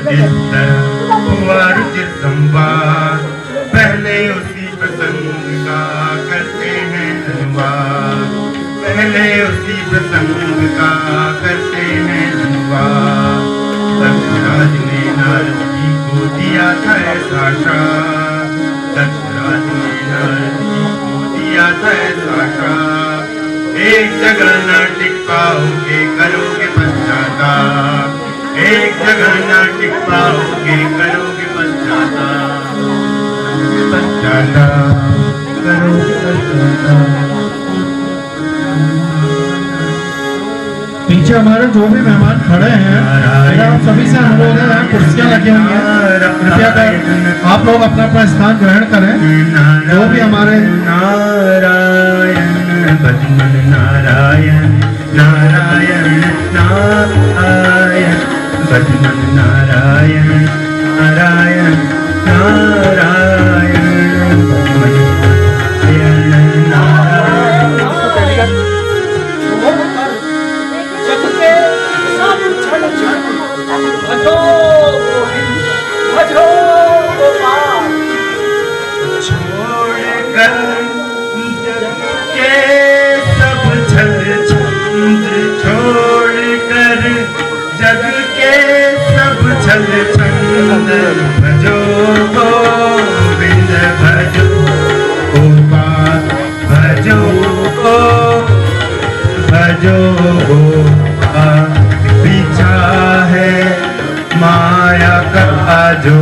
जिस हुआ रुचिर संवाद, पहले उसी प्रसंग का करते हैं अनुवाद, पहले उसी प्रसंग का करते हैं अनुवाद। दक्षराज ने नारद जी को दिया था ऐसा श्राप, दक्षराज ने नारद जी को दिया था ऐसा श्राप, एक जगह न टिक पाओगे करोगे पश्चाताप, एक जगह न टिक पाओगे करोगे पश्चाताप, पश्चाताप करोगे पश्चाताप। पीछे हमारे जो भी मेहमान खड़े हैं, आप सभी से अनुरोध है, यहाँ कुर्सियाँ लगी हुई हैं, कृपया कर आप लोग अपना अपना स्थान ग्रहण करें। जो भी हमारे नारायण बदमन नारायण, नारायण नारायण बदमन नारायण, नारायण नारायण बदमन नारायण नारायण। छल छंद भजो गोविंद भजो गोपाल, भजो गोपाल, पीछा है माया का जो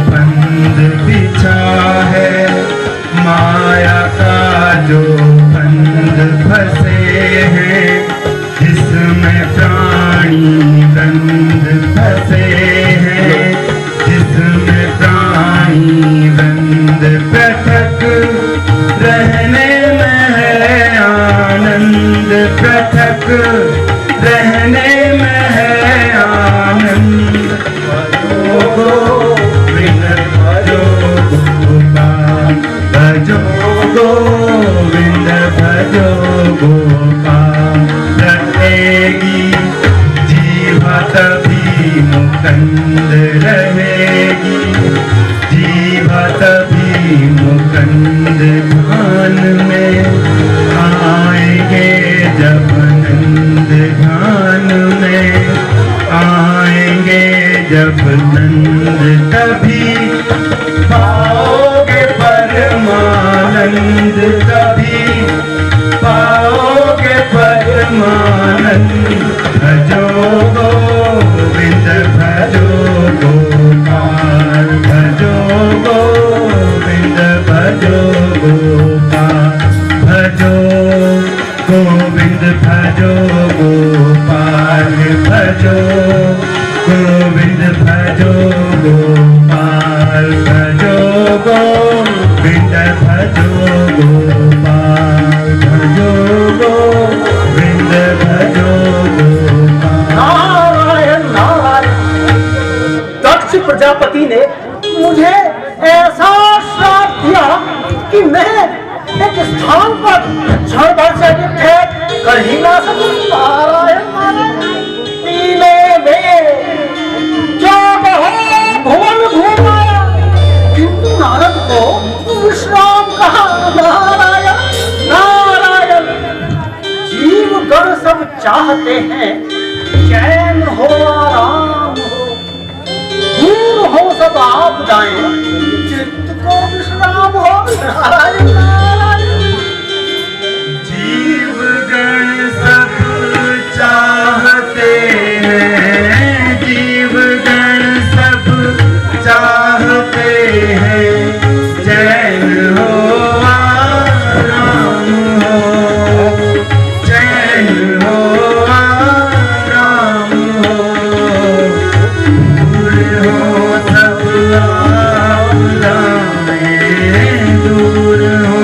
बंद, पीछा है माया का जो बंद, फंसे हैं जिसमें प्राणी बंद, फंसे हैं जिसमें प्राणी बंद, पृथक रहने में है आनंद, पृथक रहने में है आनंद। भजो गोविंद भजो गोपाल, भजो गोविंद भजो गोपाल, रहेगी जीवा तभी मुकुंद रहेगी, जीवा तभी मुकुंद ध्यान में आएंगे जब नंद, ध्यान में आएंगे जब नंद, तभी पाओगे परमानंद, तभी पाओगे परमानंद। भजो गोविंद भजो गोपाल, भजो गोविंद भजो गोपाल, भजो गोविंद भजो गोपाल, भजो गोविंद भजो गोपाल, भजो गोविंद भजो गोपाल, भजो गोविंद भजो गोपाल। नारायण नारायण। दक्ष प्रजापति ने मुझे ऐसा श्राप दिया कि मैं एक स्थान पर क्षण भर से ठहर कर ही ना सकूं। नारायण नारायण। तीनों में जो भुवन घूमा, किंतु नारद को विश्राम कहा। नारायण नारायण। जीव गण सब चाहते हैं चैन हो आराम हो, दूर हो सब आपदाएं, चित्त को विश्राम हो। नारायण नारायण। जीव गण सब चाहते हैं, जीव गण सब चाहते हैं चैन हो आराम हो, चैन हो आराम हो, दूर हो सब आपदाएं, दूर हो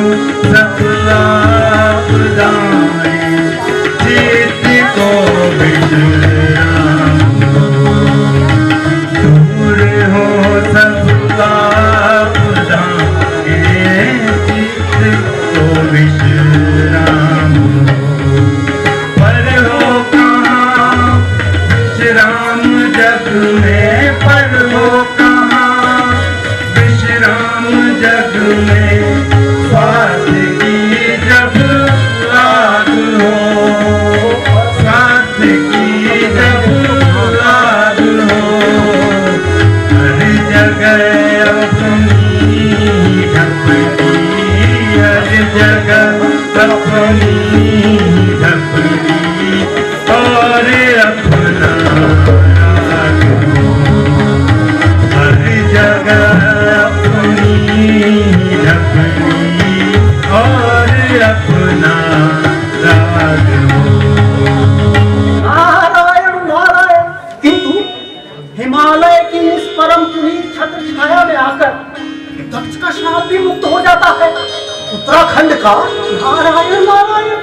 उत्तराखंड का, नारायण नारायण,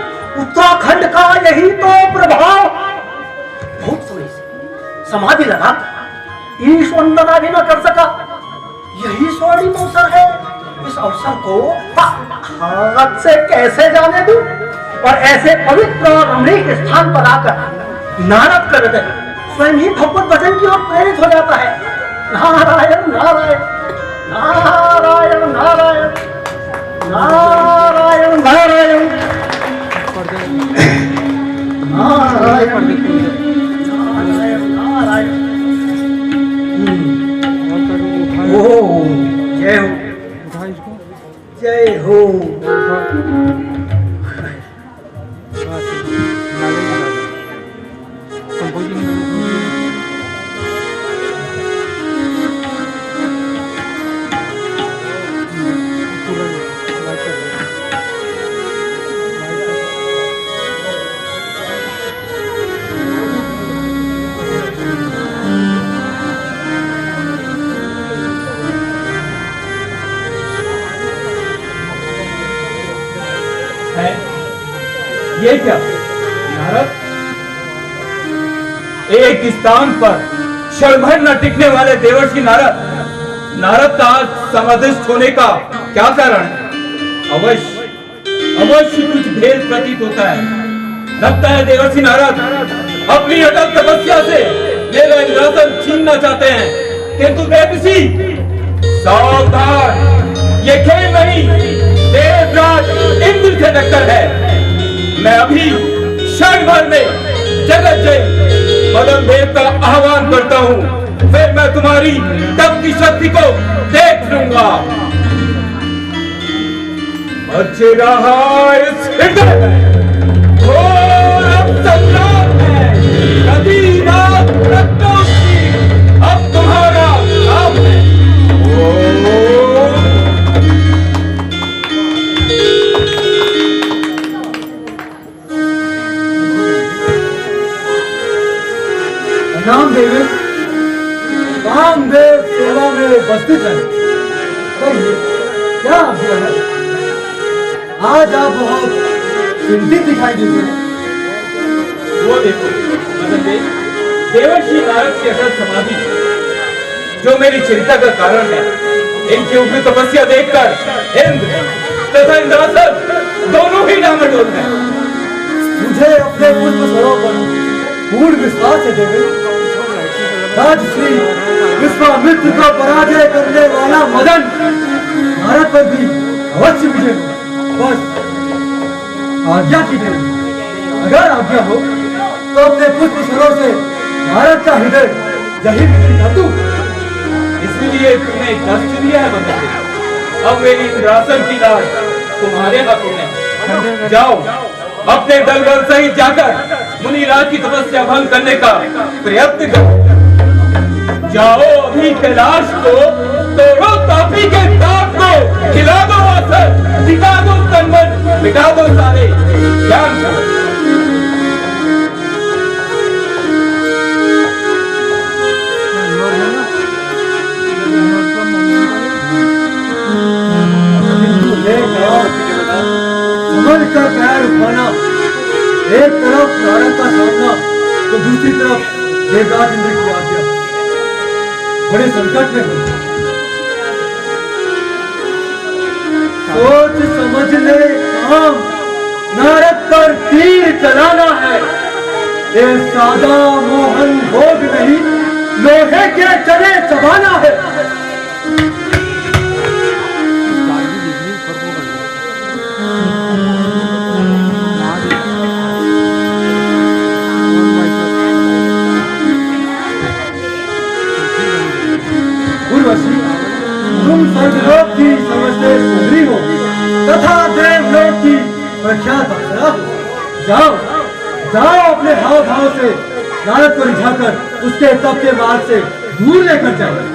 उत्तराखंड का यही तो प्रभाव। बहुत समय से समाधि लगा ईश वंदना भी न कर सका, यही स्वर्णिम अवसर है। इस अवसर को हाथ से कैसे जाने दूं? और ऐसे पवित्र और रमणीक स्थान पर आकर नारद कर दे स्वयं ही भगवत भजन की ओर प्रेरित हो जाता है। नारायण नारायण नारायण नारायण नारायण नारायण नारायण नारायण। ओ जय हो जय हो। ये क्या नारद, एक स्थान पर क्षण भर न टिकने वाले देवर्षि नारद, नारद का आज समाधिस्थ होने का क्या कारण है? अवश्य अवश्य कुछ भेद प्रतीत होता है। लगता है देवर्षि नारद अपनी अटल तपस्या से मेरा इंद्रासन छीनना चाहते हैं, किंतु देवऋषि सावधान, ये खेल नहीं, देवराज इंद्र से टक्कर है। मैं अभी क्षण भर में जगत जय मदन देव का आह्वान करता हूँ, फिर मैं तुम्हारी तप की शक्ति को देख लूंगा। बचे रहा इस हृदय में घोर संग्राम है, नदी रात रत्नों की अब तुम्हारा काम है। नामदेव नामदेव सेवा में उपस्थित है। कहिए क्या आज्ञा है? आज आप बहुत चिंतित दिखाई देते हैं। वो देखो मदन देव, देवर्षि नारद की अटल समाधि जो मेरी चिंता का कारण है, इनकी उग्र तपस्या देखकर इंद्र तथा इंद्रासन दोनों ही डामाडोल हैं। मुझे अपने पुत्र सरोवर पर पूर्ण विश्वास है देवी। राजश्री विश्वामित्र को पराजय करने वाला मदन भारत पर भी अवश्य विजय हो। बस आज्ञा कीजिए, अगर आज्ञा हो तो अपने पुत्र सरोवर से भारत का हृदय यही बिक्री कर दूं। इसलिए तुमने कष्ट दिया है मदन देव, अब मेरी इंद्रासन की लाज तुम्हारे हाथों में है। जाओ अपने दल बल सहित जाकर मुनिराज की तपस्या भंग करने का प्रयत्न करो। जाओ अभी कैलाश को तोड़ो, तापी के ताप को खिला दो, असर दिखा दो, तन मन मिटा दो सारे ज्ञान को। समझ कर पैर उठाना, एक तरफ नारद का सामना तो दूसरी तरफ देवराज इंद्र की आज्ञा, बड़े संकट में हूं। सोच समझ ले काम, नारद पर तीर चलाना है। ये सादा मोहन भोग नहीं, लोहे के चने चबाना है। तुम स्वर्गलोक की समझते सुंदरी हो तथा देवलोक की प्रख्यात अप्सरा हो। जाओ जाओ अपने हाव भाव से नारद को रिझाकर उसके तप के मार्ग से दूर लेकर जाओ।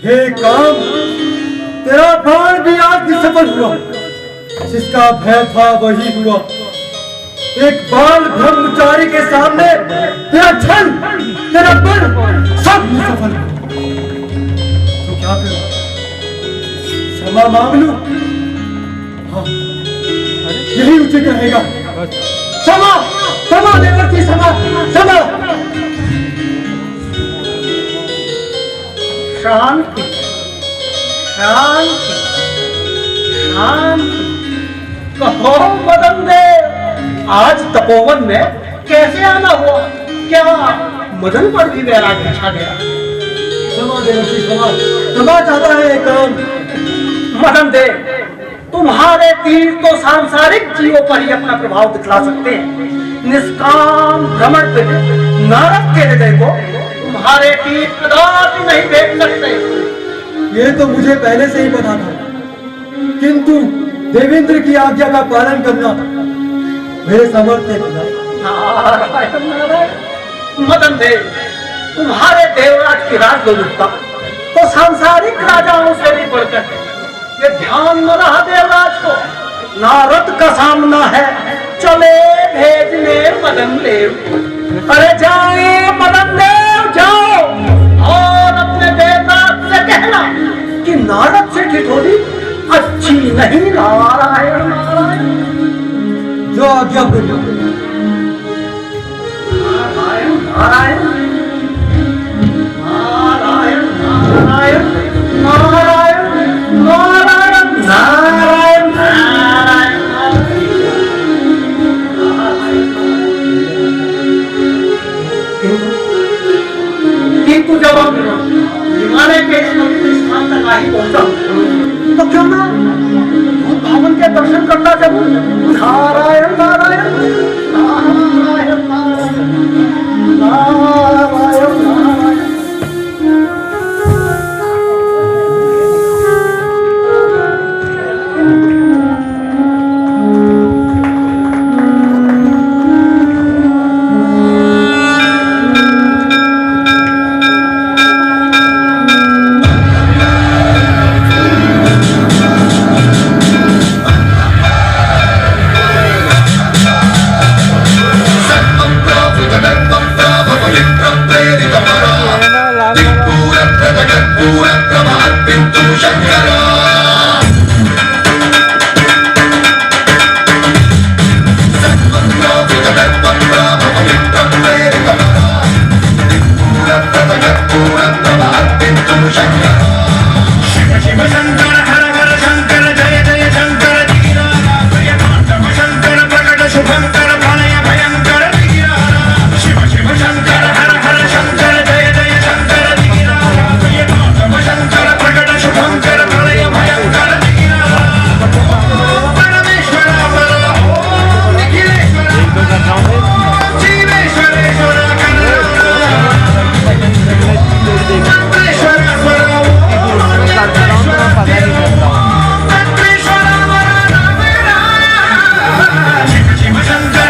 हे काम, तेरा प्राण भी आज सफल हुआ। जिसका भय था वही हुआ। एक बाल ब्रह्मचारी के सामने तेरा छल, तेरा बल सब सफल हुआ। तो क्या करूं? क्षमा मांग लूं? हाँ, यही उचित रहेगा। क्षमा, क्षमा देवर्षि, क्षमा, क्षमा। शांति, शांति, शांति। कहो मदन देव, आज तपोवन में कैसे आना हुआ? क्या मदन पर भी वैराग्य छा गया? क्षमा देवर्षि, क्षमा, क्षमा चाहता है काम। मदन देव, तुम्हारे तीर तो सांसारिक जीवों पर ही अपना प्रभाव दिखला सकते हैं। निष्काम भ्रमण पे नारद के हृदय को तुम्हारे तीर कदापि नहीं देख सकते। ये तो मुझे पहले से ही पता था, किंतु देवेंद्र की आज्ञा का पालन करना मेरे सामर्थ्य में नहीं। नारायण नारायण। मदन देव, तुम्हारे देवराज की राजलोलुपता तो सांसारिक राजाओं से भी बढ़कर है। ये ध्यान न रहा देवराज को, नारद का सामना है, चले भेजने मदन देव। अरे जाओ मदन देव, जाओ और अपने देवराज से कहना कि नारद से ठिठोली अच्छी नहीं। नारायण नारायण। जो आज्ञा प्रभु। नारायण नारायण नारायण नारायण नारायण नारायण नारायण नारायण। किंतु जब हम हिमालय के इस पवित्र स्थान तक आ ही पहुंचा तो क्यों ना भूत भवन के दर्शन करना चलूं? नारायण नारायण नारायण नारायण नारायण नारायण। शंकर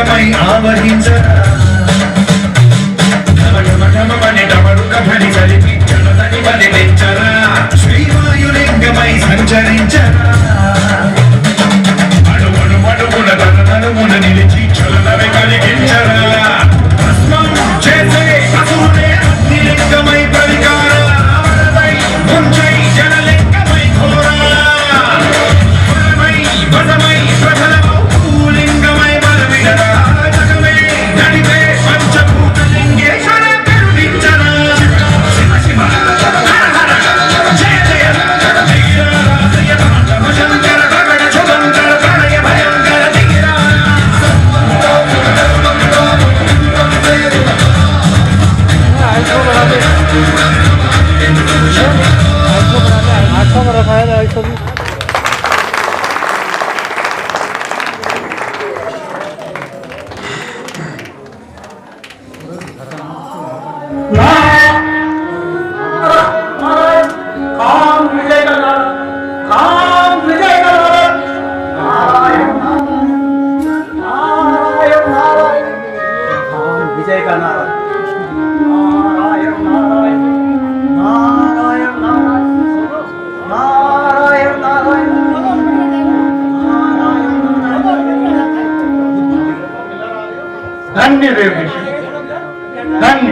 లింగమై ఆవహించరా ఢమఢమఢమమని డమరుక ధ్వని కలిపి జనతని బలిలించరా శ్రీవాయులింగమై సంచరించరా అడుగున తనుమున నిలిచి చలనమే కలిగించరా భస్మం చేసే అసురుడే అగ్నిలింగమై పరికార ముంచై జనలింగమై ఘోరా వరమై ప్రబలమౌ లింగమై బలవిడరా జగమే నడిపే పంచభూతలింగేశ్వర కరుణించరా శివ శివ హర హర జయ జయ ధీరాజయ తాండవ శంకర గగన శుభంకర ప్రణయ భయంకర ధీరా काम विजय का नारा, काम विजय का नारा, नारायण नारायण नारायण, काम विजय का नारा, नारायण नारायण, नारायण नारायण, नारायण नारायण, धन्य देव ऋषि, धन्य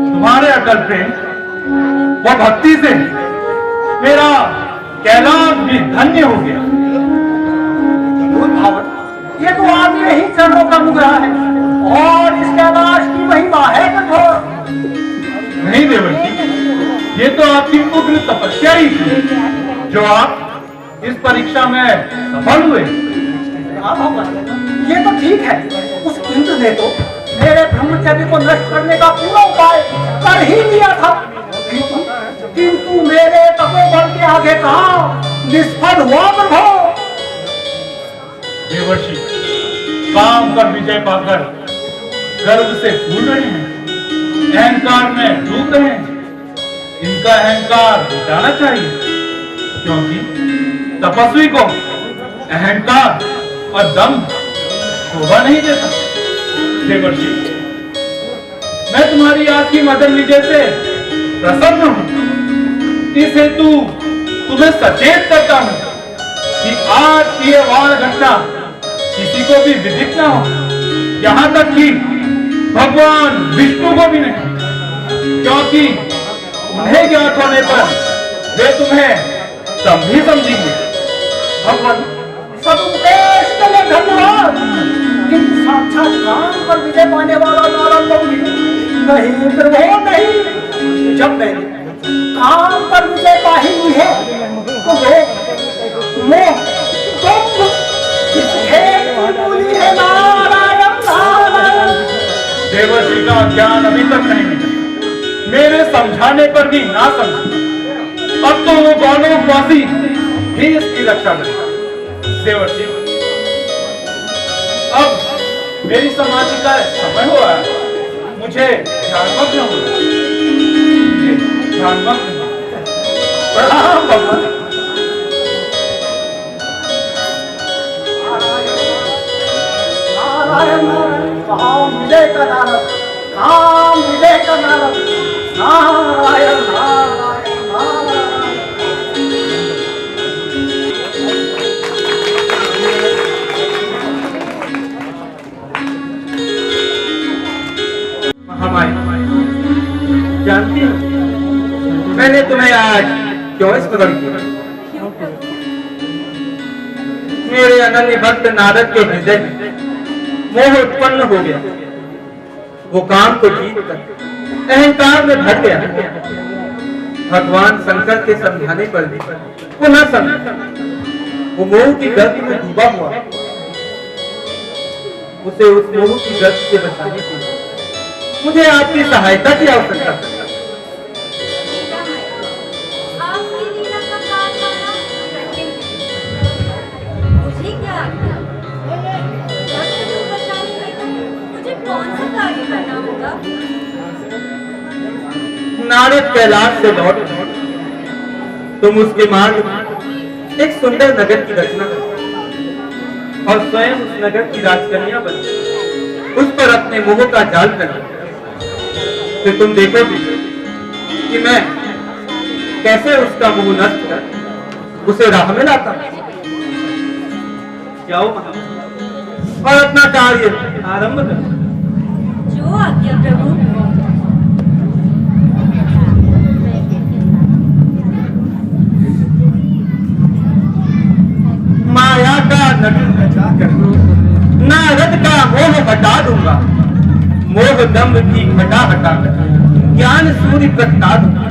तुम्हारे अटल प्रेम वो भक्ति से मेरा कैलाश भी धन्य हो गया। ये तो आपके ही चरणों का मुद्रा है और इस कैलाश की महिमा है कठोर। नहीं देवर्षि, ये तो आपकी उग्र तपस्या ही थी जो आप इस परीक्षा में सफल हुए। ये तो ठीक है, उस इंद्र ने तो मेरे ब्रह्मचर्य को नष्ट करने का पूरा उपाय कर ही लिया था, किंतु मेरे तपोबल के आगे कहा निष्फल हुआ प्रभु। देवर्षि, काम पर विजय पाकर गर्व से फूल रहे हैं, अहंकार में डूब रहे हैं। इनका अहंकार मिटाना चाहिए, क्योंकि तपस्वी को अहंकार और दम शोभा नहीं देता। देवर्षि, मैं तुम्हारी आज की मदन विजय से प्रसन्न हूं। इस हेतु तुम्हें सचेत करता हूं कि आज की यह वार घटना किसी को भी विदित न हो, यहां तक कि भगवान विष्णु को भी नहीं, क्योंकि उन्हें ज्ञात होने पर वे तुम्हें संभी समझेंगे। भगवान सदुपदेश के लिए धन्यवाद, किंतु साक्षात काम पर विजय पाने वाला नारद तो नहीं प्रभु नहीं। जब मैंने काम पर विजय पा ही ली है तो है नारायण नारायण। देवर्षि का ज्ञान अभी तक नहीं मिला, मेरे समझाने पर भी ना समझा। अब तो वो गौरववासी ही इसकी रक्षा करेगा। देवर्षि, अब मेरी समाधि का समय हुआ है, मुझे ध्यानमग्न होना है। ध्यानमग्न प्रणाम भगवान। नारायण नारायण, काम विजय का नारद, काम विजय का नारद, नारायण नारायण नारायण। महामाई, जानती हो मैंने तुम्हें आज क्यों स्मरण किया? मेरे अनन्य भक्त नारद के हृदय में मोह उत्पन्न हो गया। वो काम को जीत कर अहंकार में भर गया। भगवान शंकर के समझाने पर भी पुनः समझा। वो मोह की गर्त में डूबा हुआ, उसे उस मोह की गर्त से बचाने के लिए मुझे आपकी सहायता की आवश्यकता है। नारद कैलाश से लौट तुम उसके मार्ग में एक सुंदर नगर की रचना करो। और स्वयं उस नगर की राजकन्या बन उस पर अपने मोह का जाल फैला, फिर तुम देखोगे कि मैं कैसे उसका मोह नष्ट कर उसे राह में लाता। जाओ महाराज और अपना कार्य आरंभ करो। जो आज्ञा प्रभु। माया का नटू रचा कर नारद का मोह हटा दूंगा, मोह दम्भ की घटा हटा कर ज्ञान सूर्य प्रगटा दूंगा।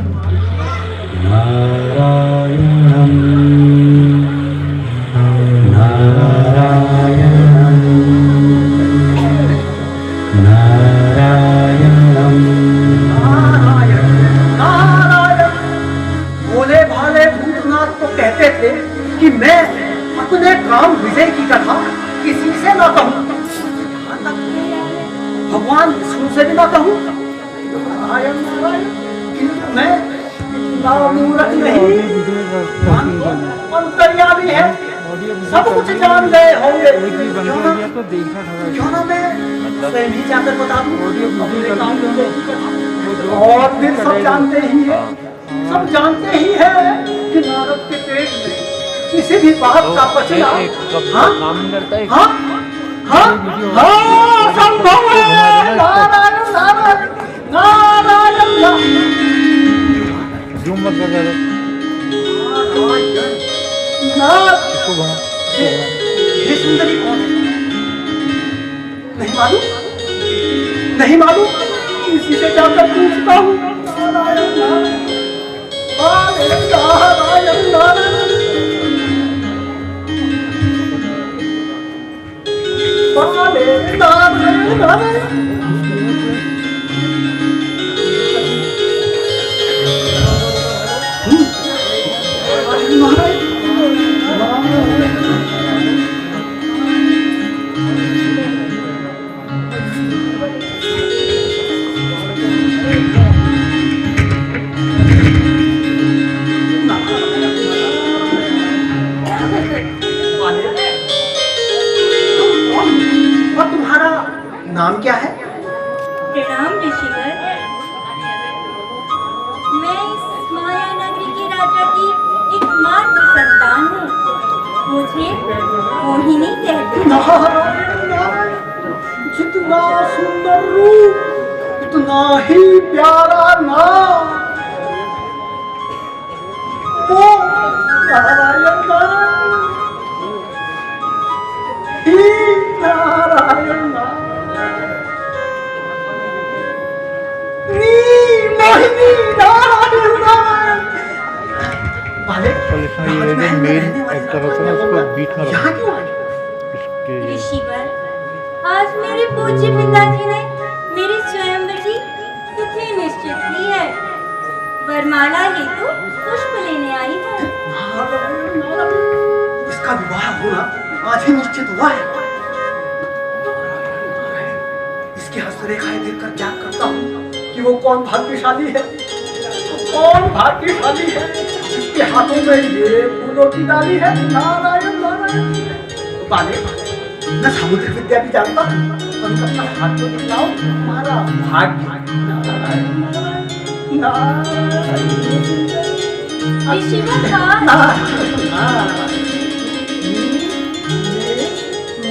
भोले भाले भूतनाथ तो कहते थे कि मैं अपने काम विजय की कथा किसी से ना कहूं, यहाँ तक भगवान विष्णु से भी ना कहूं। नारायण नारायण, किंतु मैं इतना मूर्ख नहीं, भगवान तो अंतर्यामी है, सब कुछ जान गए होंगे। क्यों ना मैं स्वयं ही जाकर बता दूं अपने काम विजय की कथा। और फिर सब जानते ही है, सब जानते ही है कि नारद के पेट में किसी भी बात का बचना संभव है। नारायण नारायण नारायण ये सुंदरी कौन है? नहीं मालूम, नहीं मालूम, किसी से जाकर पूछता हूँ। नारायण नारायण नारायण नारायण नारायण नारायण। नाम क्या है? प्रणाम ऋषिवर। मैं इस माया नगरी के राजा की एकमात्र संतान हूँ। मुझे मोहिनी कहते हैं। नारायण नारायण, जितना सुंदर रूप उतना ही प्यारा नाम। वो नारायण नारायण ही नारायण नारायण मोहिनी नारायण नारायण। यहाँ क्यों आए? ऋषिवर, आज मेरे पूज्य पिताजी ने मेरी स्वयंवर की तिथि निश्चित की है। वरमाला हेतु पुष्प लेने आई हूँ। नारायण नारायण, इसका विवाह होना आज ही निश्चित हुआ है। इसकी हस्तरेखाएं देखकर क्या करता हूँ कि वो कौन भाग्यशाली है, कौन भाग्यशाली है जिसके हाथों में ये फूलों की डाली है। नारायण नारायण। बाले, मैं समुद्र विद्या भी जानता हूँ, तुम अपना हाथ तो दिखलाओ, तुम्हारा भाग्य। नारायण नारायण ऋषिवर का नारायण।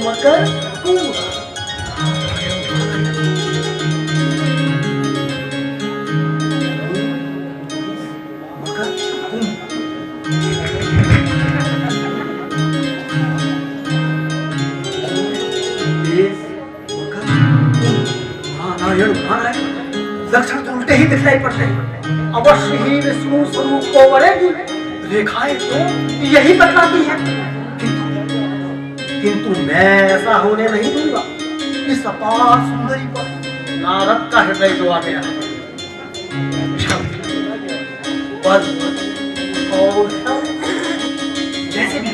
मकर कुंभ। लक्षण तो उल्टे ही दिखाई पड़ते हैं। अवश्य ही विष्णु स्वरूप को बढ़ेगी, रेखाएं तो यही बतलाती है। किंतु मैं ऐसा होने नहीं दूंगा। इस अपार सुंदरी पर नारद का हृदय जो आ गया है, और जैसे भी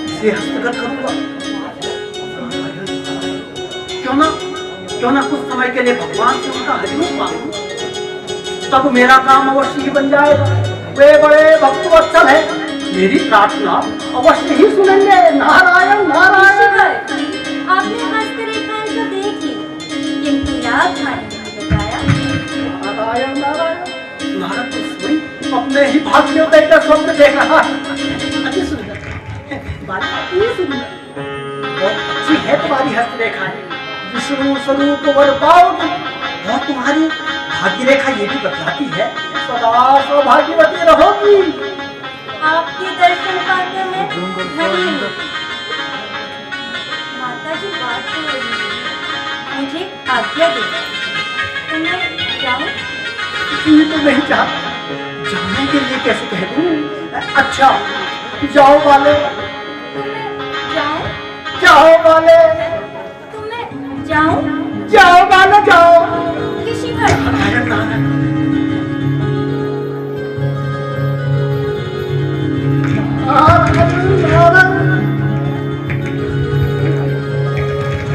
इसे हस्तगत करूंगा। क्यों ना कुछ समय के लिए भगवान से उसका हरिरूप मांगूं, तब मेरा काम अवश्य ही बन जाएगा। वे बड़े भक्तवत्सल है, मेरी प्रार्थना अवश्य ही सुनेंगे। नारायण नारायण। ऋषिवर, आपने हस्तरेखाएं तो देखी, किंतु राजधानी नहीं बताया। नारायण नारायण। नारद तो स्वयं अपने ही भाग्योदय का स्वप्न देख रहा है। अति सुंदर बात, अति सुंदर, बहुत अच्छी है तुम्हारी हस्तरेखाएं। विष्णु स्वरूप वर पाओगी और तुम्हारी भाग्य रेखा ये भी बतलाती है सदा सौभाग्यवती रहोगी। आपके दर्शन पाकर मैं धन्य हूँ। माता जी बात कर रही हैं, मुझे आज्ञा दे, तो मैं जाऊँ? जी तो नहीं चाहता, जाने के लिए कैसे कह दूँ? अच्छा जाओ वाले, तो मैं जाऊँ? जाओ वाले, तो मैं जाऊँ? जाओ वाले जाओ। ऋषिवर, नारायण नारायण।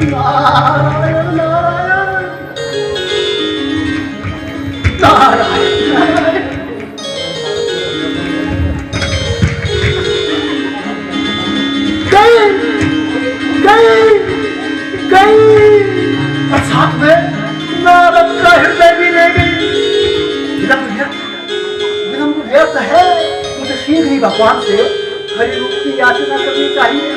नारायण नारायण नारायण। गई गई गई और साथ में नारद का हृदय भी ले गई। विलंब व्यर्थ है, मुझे शीघ्र ही भगवान से हरि रूप की याचना करनी चाहिए।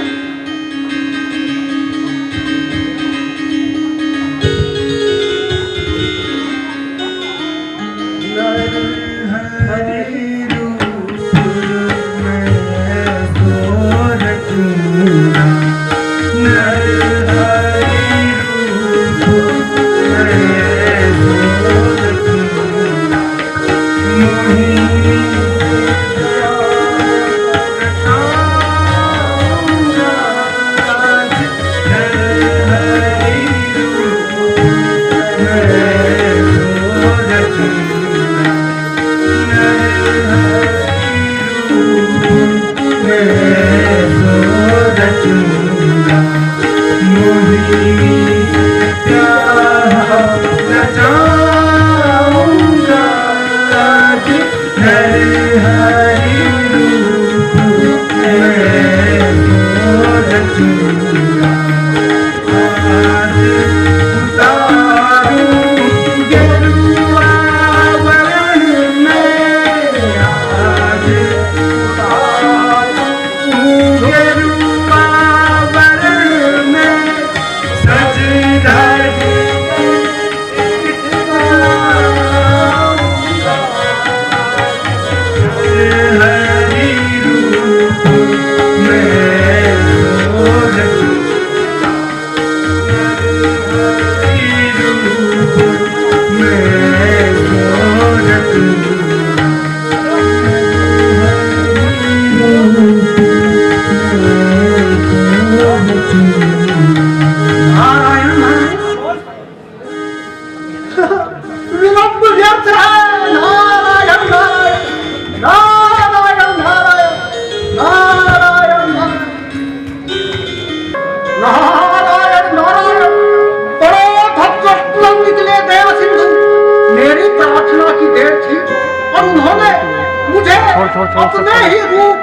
अपने ही रूप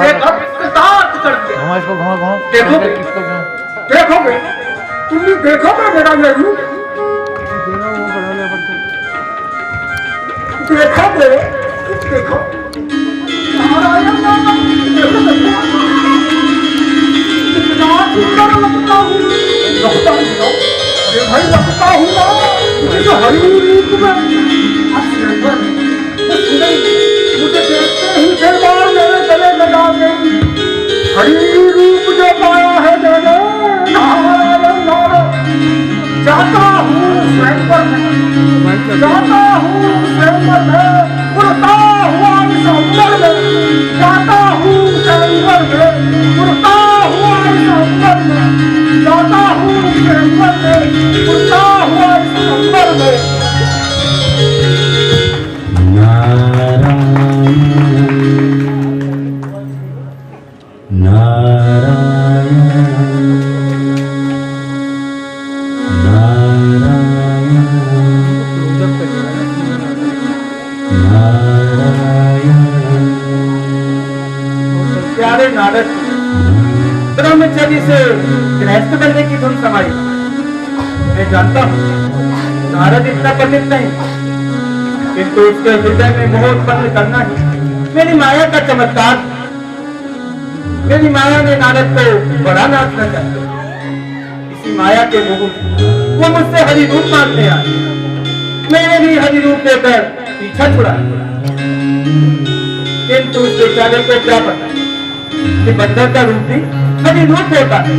देकर कृतार्थ कर दिया। देखोगे देखोगे तुम भी देखोगे मेरा ये रूप, देखोगे देखो। नारायण नारायण, कितना सुंदर लगता हूँ, लगता हूँ ना। अरे भाई लगता हूँ ना, मुझे हरि रूप में मुझे देखते ही सरदार मेरे गले लगा देगी। हरि रूप जो पाया है मैंने, नारायण नारायण। जाता हूँ स्वयंवर में, जाता हूँ स्वयंवर में, उड़ता हुआ इस अंबर में, जाता हूँ स्वयंवर में, उड़ता हुआ इस अंबर में, जाता हूँ स्वयंवर में, उड़ता हुआ इस अंबर में। जी से गृहस्थ बनने की धुन समाई। मैं जानता हूँ नारद इतना पतित नहीं, किंतु उसके हृदय में मोह उत्पन्न करना ही मेरी माया का चमत्कार। मेरी माया ने नारद को बड़ा नाचना चाहिए। इसी माया के मोह वो मुझसे हरि रूप मांगने आए। मैंने भी हरि रूप देकर पीछा छुड़ा, किंतु उस बेचारे को क्या पता कि बंदर का रूप भी हरि रूप होता है।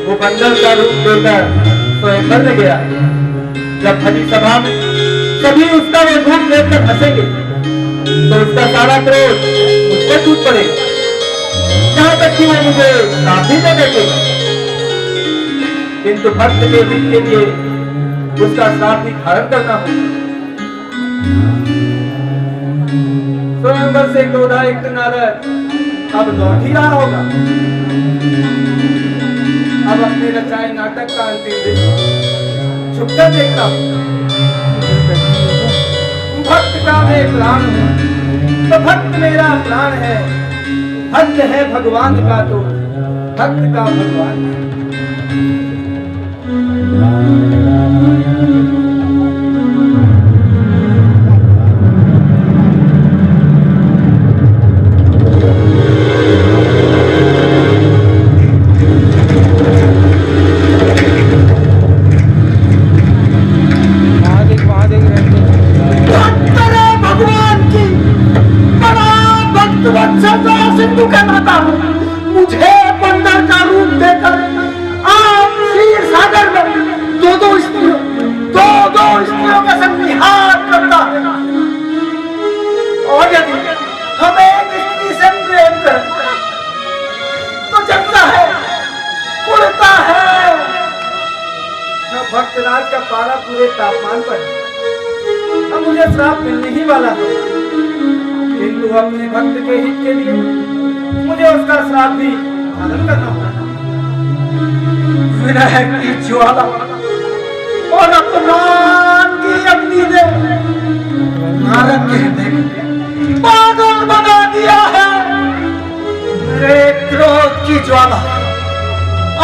वो बंदर का रूप देकर स्वयं बन गया। जब हरि सभा में सभी उसका वो रूप देखकर हंसेंगे तो उसका सारा क्रोध मुझ पर टूट पड़ेगा, यहाँ तक कि वो मुझे श्राप भी दे देगा। किंतु भक्त के हित के लिए उसका श्राप भी धारण करना होगा। स्वयंवर से क्रोधायुक्त नारद अब लौट ही रहा होगा। अब अपने रचाए नाटक का अंतिम दृश्य छुपकर देखता हूँ। भक्त का मैं प्राण हूँ तो भक्त मेरा प्राण है। भक्त है भगवान का तो भक्त का भगवान है। सिंधु कहलाता हूँ। मुझे बंदर का रूप देकर आप क्षीर सागर में दो स्त्रियों के संग विहार करता है। और यदि हम एक स्त्री से प्रेम करें तो जलता है, उड़ता है। भक्तराज का पारा पूरे तापमान पर है। अब मुझे श्राप मिलने ही वाला है, किंतु अपने भक्त के हित के लिए मुझे उसका श्राप भी पालन करना होगा। विरह की ज्वाला और अपमान की अग्नि ने नारद के हृदय को पागल बना दिया है। मेरे क्रोध की ज्वाला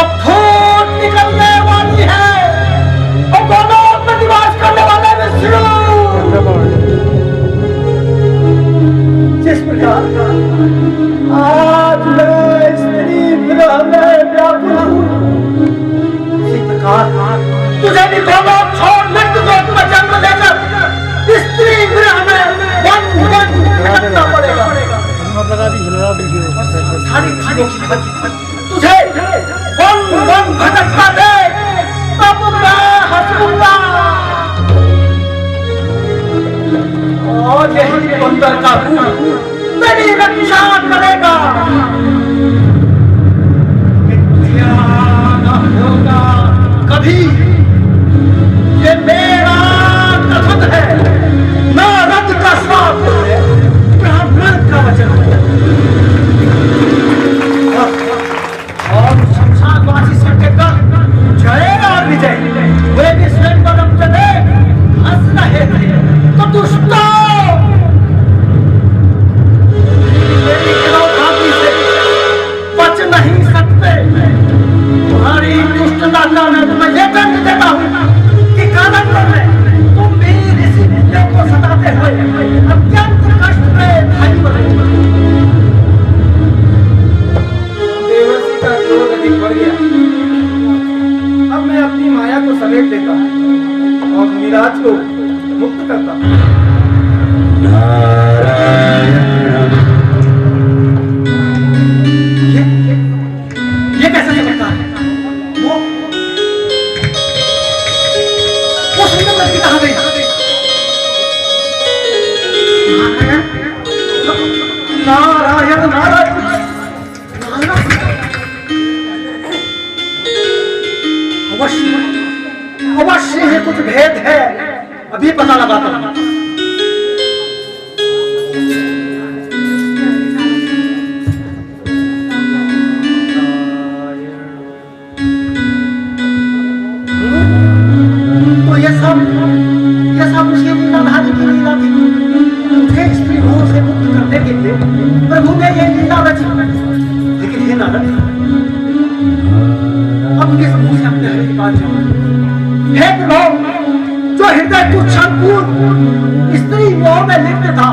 अब फूट निकलने वाली है और गोलोक में निवास करने वाले विष्णु जिस प्रकार आज मैं स्त्री विरह में व्याकुल हूँ, इसी प्रकार तुझे भी गोलोक छोड़ मृत्यु लोक में जन्म लेकर स्त्री विरह में वन भटकना पड़ेगा। सारी चीजों की खातिर तुझे वन भटकता दे तब मैं हंसूंगा। और यही बंदर का रूप तेरी रक्षा करेगा। मिथ्या न होगा कभी, ये मेरा कथन है, नारद का श्राप है, ब्राह्मण का वचन है। और शमशानवासी सबके कर जय और विजय वे भी स्वयं परम चले हंस रहे थे तो दुष्टों बच नहीं सकते। तुम्हारी दुष्टता का मैं तुम्हें यह दंड देता हूँ कि कालांतर में तुम भी इसी विद्या को सताते हुए अत्यंत कष्ट में भारी बनेंगे। देवर्षि का क्रोध अधिक बढ़ गया। अब मैं अपनी माया को समेट देता हूँ और मुनिराज को मुक्त करता हूँ। ये कैसा चमत्कार है? वो सुंदर लड़की कहाँ गई? नारायण नारायण अवश्य है, कुछ भेद है, अभी पता लगाता हूँ। तो ये सब उसकी लीलाधारी की लीला थी। मुझे स्त्री भोग से मुक्त करने के लिए प्रभु ने ये लीला रची। लेकिन ये नारद हे प्रभु, जो हृदय को क्षणपूर्व स्त्री मोह में लिप्त था,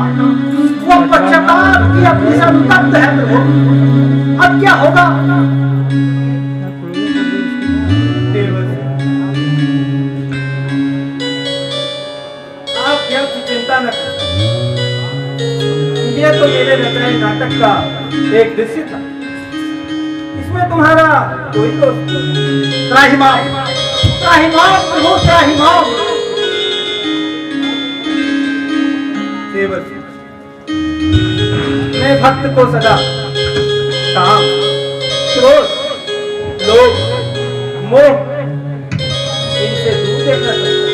वो पश्चाताप की अपनी से अनुतप्त है प्रभु। अब क्या होगा? आप व्यर्थ चिंता न करें। ये तो मेरे रचनाए नाटक का एक दृश्य था, इसमें तुम्हारा कोई दोष नहीं। त्राहिमाम, त्राहिमाम प्रभु, त्राहिमाम। देवर्षि, मैं भक्त को सदा काम, क्रोध, लोभ, मोह इनसे दूर देखना चाहिए।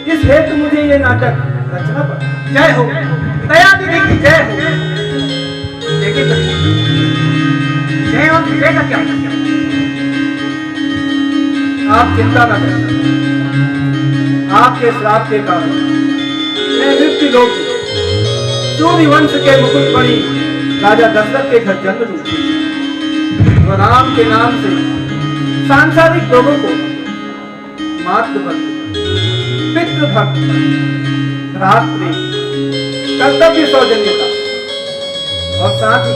इस हेतु मुझे ये नाटक रचना पड़ा। जय हो, दया दीदी की जय हो। लेकिन जय और विजय का क्या? आप चिंता न करें। आपके श्राप के कारण मैं मृत्यु लोक सूर्य वंश के मुकुट मणि राजा दशरथ के घर जन्म लूं। और राम के नाम से सांसारिक लोगों को मातृभक्त, पितृभक्त, भ्रातृ, कर्तव्य सौजन्यता और साथ ही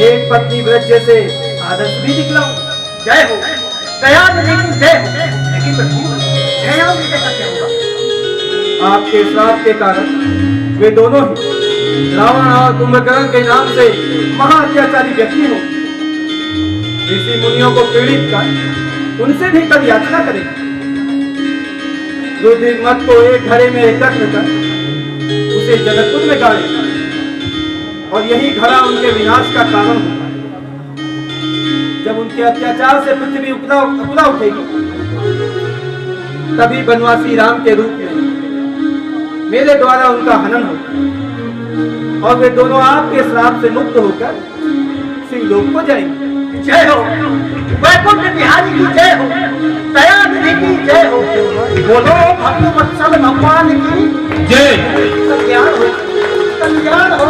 एक पत्नी व्रत जैसे आदर्श भी दिखलाऊं। जय हो, दया दीदी की जय हो। लेकिन प्रभु, जय और विजय का क्या होगा? आपके श्राप के कारण वे दोनों ही रावण और कुंभकर्ण के नाम से महा अत्याचारी व्यक्ति हो, ऋषि मुनियों को पीड़ित कर उनसे भी कर याचना करेंगे। रुधिर मत को एक घड़े में एकत्र कर उसे जनकपुर में गाड़े, और यही घड़ा उनके विनाश का कारण होगा। जब उनके अत्याचार से पृथ्वी उपला उठेगी, तभी बनवासी राम के रूप में मेरे द्वारा उनका हनन होगा, और वे दोनों आपके श्राप से मुक्त होकर शिवलोक को जाएंगे। जय हो, वैकुंठ बिहारी की जय हो, दया निधि की जय हो। बोलो भक्त वत्सल भगवान की जय। कल्याण हो, कल्याण हो।